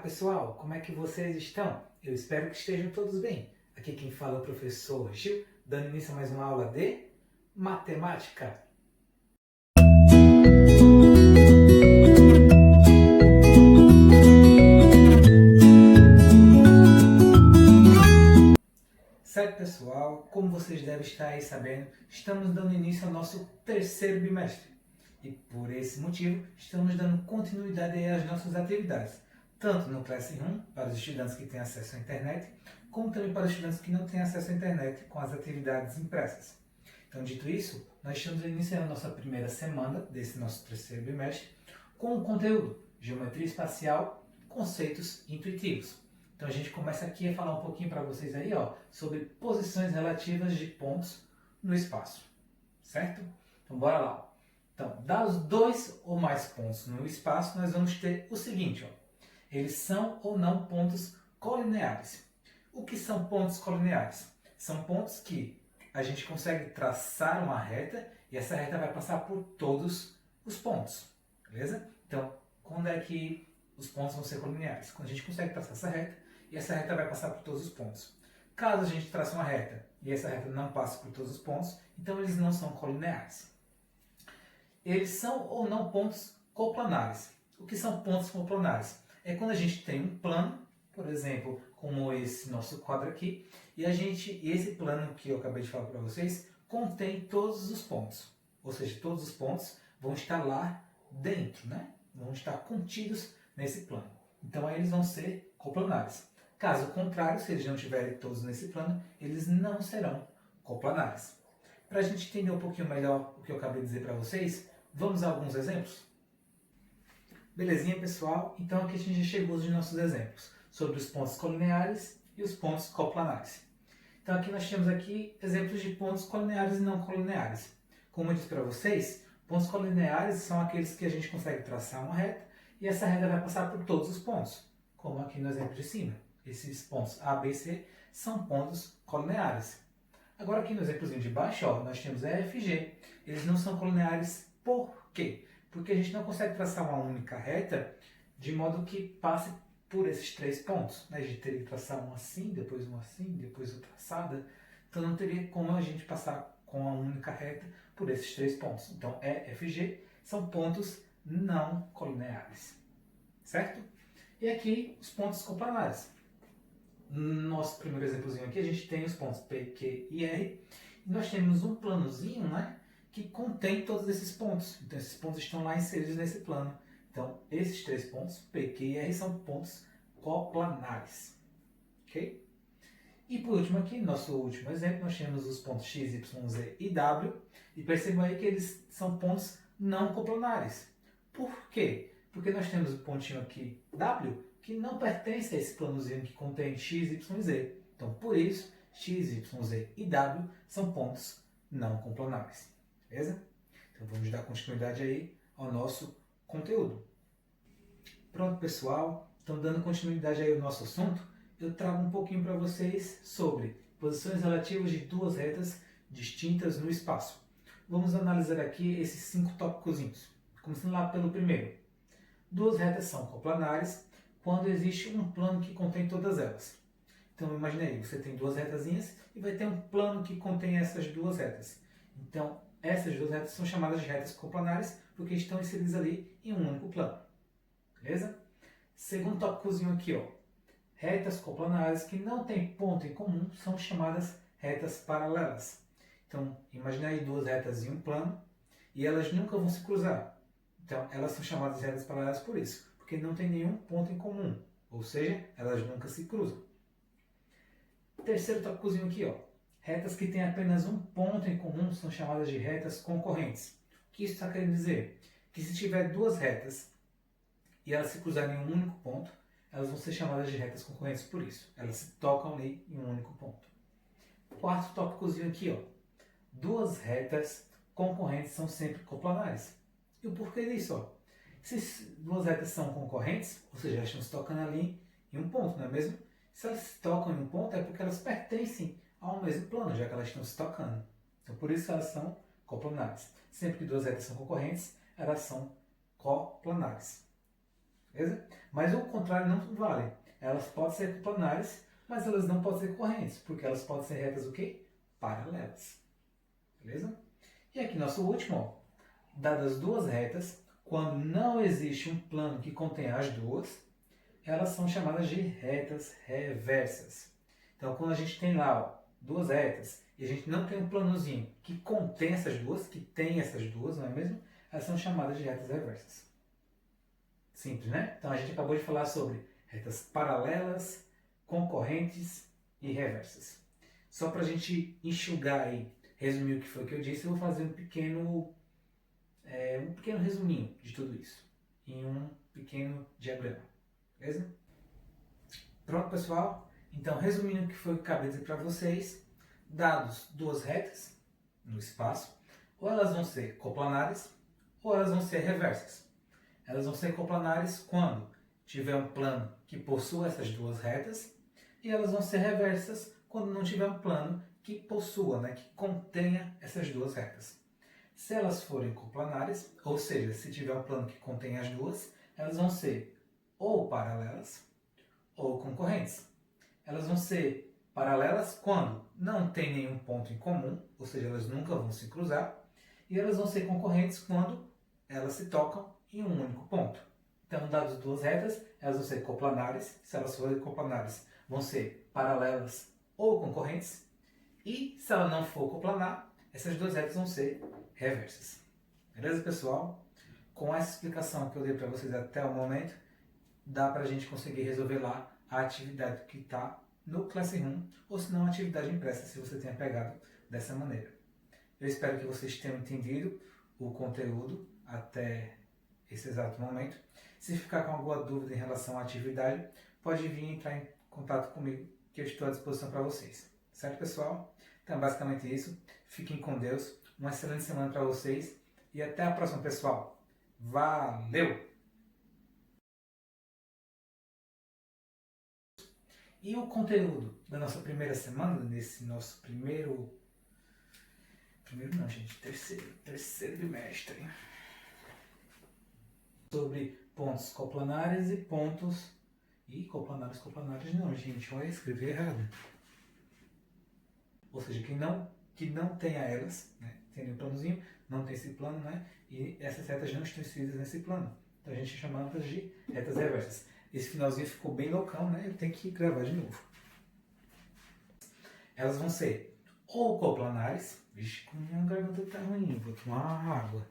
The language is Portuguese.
Pessoal, como é que vocês estão? Eu espero que estejam todos bem. Aqui quem fala é o professor Gil, dando início a mais uma aula de matemática. Certo, pessoal, como vocês devem estar aí sabendo, estamos dando início ao nosso terceiro bimestre. E por esse motivo, estamos dando continuidade aí às nossas atividades, tanto no Classroom, para os estudantes que têm acesso à internet, como também para os estudantes que não têm acesso à internet com as atividades impressas. Então, dito isso, nós estamos iniciando a nossa primeira semana desse nosso terceiro bimestre com o conteúdo Geometria Espacial, Conceitos Intuitivos. Então a gente começa aqui a falar um pouquinho para vocês aí, sobre posições relativas de pontos no espaço, certo? Então bora lá. Então, dados dois ou mais pontos no espaço, nós vamos ter o seguinte, eles são ou não pontos colineares. O que são pontos colineares? São pontos que a gente consegue traçar uma reta e essa reta vai passar por todos os pontos, beleza? Então, quando é que os pontos vão ser colineares? Quando a gente consegue traçar essa reta e essa reta vai passar por todos os pontos. Caso a gente trace uma reta e essa reta não passe por todos os pontos, então eles não são colineares. Eles são ou não pontos coplanares. O que são pontos coplanares? É quando a gente tem um plano, por exemplo, como esse nosso quadro aqui, e esse plano que eu acabei de falar para vocês contém todos os pontos. Ou seja, todos os pontos vão estar lá dentro, né? Vão estar contidos nesse plano. Então aí eles vão ser coplanares. Caso contrário, se eles não estiverem todos nesse plano, eles não serão coplanares. Para a gente entender um pouquinho melhor o que eu acabei de dizer para vocês, vamos a alguns exemplos? Belezinha, pessoal? Então aqui a gente já chegou aos nossos exemplos sobre os pontos colineares e os pontos coplanares. Então aqui nós temos aqui exemplos de pontos colineares e não colineares. Como eu disse para vocês, pontos colineares são aqueles que a gente consegue traçar uma reta e essa reta vai passar por todos os pontos, como aqui no exemplo de cima. Esses pontos A, B e C são pontos colineares. Agora aqui no exemplozinho de baixo, nós temos E, F e G. Eles não são colineares por quê? Porque a gente não consegue traçar uma única reta de modo que passe por esses três pontos. A gente teria que traçar um assim, depois outra assada. Então não teria como a gente passar com uma única reta por esses três pontos. Então E, F e G são pontos não colineares. Certo? E aqui os pontos coplanares. No nosso primeiro exemplozinho aqui, a gente tem os pontos P, Q e R. E nós temos um planozinho, que contém todos esses pontos. Então, esses pontos estão lá inseridos nesse plano. Então, esses três pontos, P, Q e R, são pontos coplanares. Ok? E por último aqui, nosso último exemplo, nós temos os pontos X, Y, Z e W. E percebam aí que eles são pontos não coplanares. Por quê? Porque nós temos o pontinho aqui W, que não pertence a esse planozinho que contém x, y e z. Então, por isso, x, y, z e w são pontos não coplanares. Beleza? Então, vamos dar continuidade aí ao nosso conteúdo. Pronto, pessoal. Então, dando continuidade aí ao nosso assunto, eu trago um pouquinho para vocês sobre posições relativas de duas retas distintas no espaço. Vamos analisar aqui esses 5 tópicozinhos. Começando lá pelo primeiro. Duas retas são coplanares quando existe um plano que contém todas elas. Então, imagine aí, você tem duas retazinhas e vai ter um plano que contém essas duas retas. Então, essas duas retas são chamadas de retas coplanares porque estão inseridas ali em um único plano. Beleza? Segundo tópicozinho aqui, retas coplanares que não têm ponto em comum são chamadas retas paralelas. Então, imagine aí duas retas em um plano e elas nunca vão se cruzar. Então, elas são chamadas de retas paralelas por isso, porque não tem nenhum ponto em comum, ou seja, elas nunca se cruzam. Terceiro tópicozinho aqui, retas que têm apenas um ponto em comum são chamadas de retas concorrentes. O que isso está querendo dizer? Que se tiver duas retas e elas se cruzarem em um único ponto, elas vão ser chamadas de retas concorrentes por isso. Elas se tocam ali em um único ponto. Quarto tópicozinho aqui, duas retas concorrentes são sempre coplanares. E o porquê disso? Se duas retas são concorrentes, ou seja, elas estão se tocando ali em um ponto, não é mesmo? Se elas se tocam em um ponto é porque elas pertencem ao mesmo plano, já que elas estão se tocando. Então, por isso elas são coplanares. Sempre que duas retas são concorrentes, elas são coplanares. beleza? Mas o contrário não vale. Elas podem ser coplanares, mas elas não podem ser correntes, porque elas podem ser retas o quê? Paralelas, beleza? E aqui nosso último, ó. Dadas duas retas, quando não existe um plano que contenha as duas, elas são chamadas de retas reversas. Então, quando a gente tem lá ó, duas retas e a gente não tem um planozinho que contém essas duas, que tem essas duas, não é mesmo? Elas são chamadas de retas reversas. Simples, né? Então, a gente acabou de falar sobre retas paralelas, concorrentes e reversas. Só para a gente enxugar aí, resumir o que foi que eu disse, eu vou fazer um pequeno resuminho de tudo isso em um pequeno diagrama, beleza? Pronto, pessoal? Então, resumindo o que foi que eu acabei de dizer para vocês, dados duas retas no espaço, ou elas vão ser coplanares, ou elas vão ser reversas. Elas vão ser coplanares quando tiver um plano que possua essas duas retas, e elas vão ser reversas quando não tiver um plano que possua, que contenha essas duas retas. Se elas forem coplanares, ou seja, se tiver um plano que contém as duas, elas vão ser ou paralelas ou concorrentes. Elas vão ser paralelas quando não tem nenhum ponto em comum, ou seja, elas nunca vão se cruzar, e elas vão ser concorrentes quando elas se tocam em um único ponto. Então, dadas duas retas, elas vão ser coplanares. Se elas forem coplanares, vão ser paralelas ou concorrentes. E se ela não for coplanar, essas duas retas vão ser reversas. Beleza, pessoal? Com essa explicação que eu dei para vocês até o momento, dá para a gente conseguir resolver lá a atividade que está no Classroom, ou se não, a atividade impressa, se você tenha pegado dessa maneira. Eu espero que vocês tenham entendido o conteúdo até esse exato momento. Se ficar com alguma dúvida em relação à atividade, pode vir entrar em contato comigo, que eu estou à disposição para vocês. Certo, pessoal? Então, basicamente isso. Fiquem com Deus. Uma excelente semana para vocês. E até a próxima, pessoal. Valeu! E o conteúdo da nossa primeira semana, nesse nosso primeiro não, gente, terceiro bimestre, sobre pontos coplanares e pontos... coplanares não, gente, olha, escrevi errado. Ou seja, que não tenha elas, tem nenhum planozinho, não tem esse plano, e essas retas não estão inseridas nesse plano. Então a gente chama elas de retas reversas. Esse finalzinho ficou bem loucão, eu tenho que gravar de novo. Elas vão ser ou coplanares, vixe, como minha garganta tá ruim, vou tomar água.